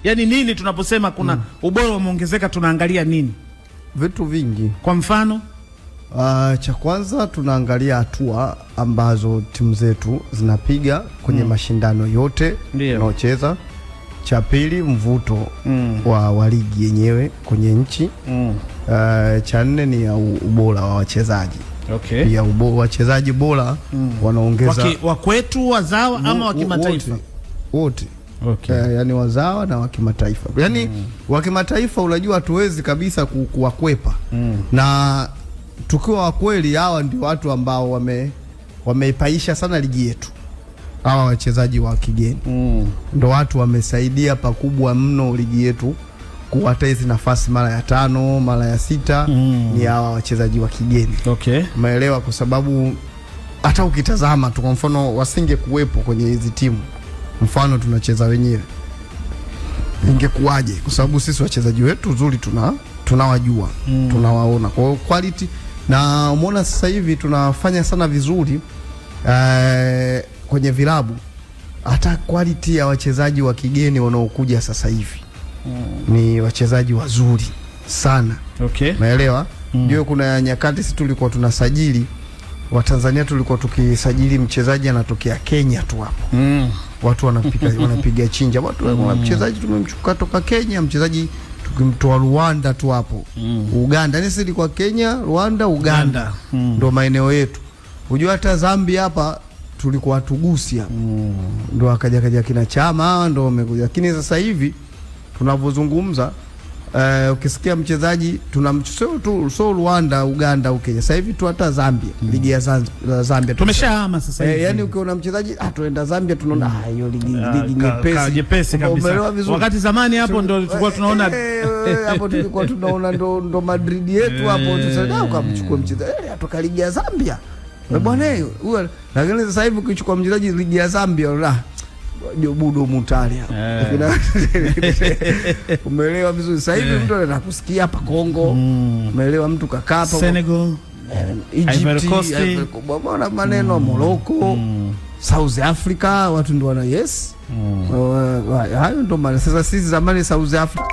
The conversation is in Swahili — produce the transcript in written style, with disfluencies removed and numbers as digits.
Yaani nini tunaposema kuna ubora umeongezeka, tunaangalia nini? Vitu vingi. Kwa mfano, cha kwanza tunaangalia hatua ambazo timu zetu zinapiga kwenye mashindano yote tunaocheza. Cha pili, mvuto wa ligi yenyewe kwenye nchi. Cha nne ni ubora wa wachezaji. Okay. Pia wachezaji bora wanaongeza wa kwetu, wazawa ama wa kimataifa? Wote. Okay. Yani wazawa na wa kimataifa. Yani wa kimataifa unajua hatuwezi kabisa kuwakwepa. Na tukiwa wa kweli, hawa ndio watu ambao wameipaisha sana ligi yetu. Hawa wachezaji wa kigeni ndio watu wamesaidia pakubwa mno ligi yetu kuwata hizi nafasi mara ya 5 mara ya 6. Ni hawa wachezaji wa kigeni. Okay. Umeelewa? Kwa sababu hata ukitazama tu, kwa mfano, wasinge kuwepo kwenye hizi timu, mfano tunacheza wenyewe, ingekuwaje? Kwa sababu sisi wachezaji wetu nzuri tunawajua, tunawaona kwa quality, na umeona sasa hivi tunafanya sana vizuri kwenye vilabu. Hata quality ya wachezaji wa kigeni wanaokuja sasa hivi ni wachezaji wazuri sana. Okay. Umeelewa? Ndio kuna nyakati sisi tulikuwa tunasajili wa Tanzania, tulikuwa tukisajili mchezaji anatokea Kenya tu hapo. Watu wanapiga chinja. Watu mchezaji tumemchukua toka Kenya, mchezaji tukimtoa Rwanda tu hapo. Uganda. Yaani sisi ilikuwa Kenya, Rwanda, Uganda. Ndio maeneo yetu. Unajua hata Zambia hapa tulikuwa tugusi hapa. Ndio akaja kina Chama ndio wamekuja. Lakini sasa hivi tunavyozungumza, ukisikia mchezaji tunamchukua tu Rwanda, Uganda, Kenya. Sasa hivi tu hata Zambia, ligi ya Zambia tumeshahama sasa hivi. Yani ukiona mchezaji tuenda Zambia tunaona hiyo ligi nyepesi kabisa. Wakati zamani hapo ndo tulikuwa tunaona hapo tulikuwa tunaona ndo Madrid yetu hapo, tusema ukamchukua mchezaji atoka ligi ya Zambia. Bwana huyo, lakini sasa hivi ukichukua mchezaji ligi ya Zambia ndio Budo Mutale hapo. Umeelewa vizuri? Sasa hivi mtu anakusikia hapa Kongo. Umeelewa? Mtu kakaa hapa Senegal, Egypt, bwana maneno Morocco, South Africa, watu ndio wana hayo ndio maana sasa sisi zamani South Africa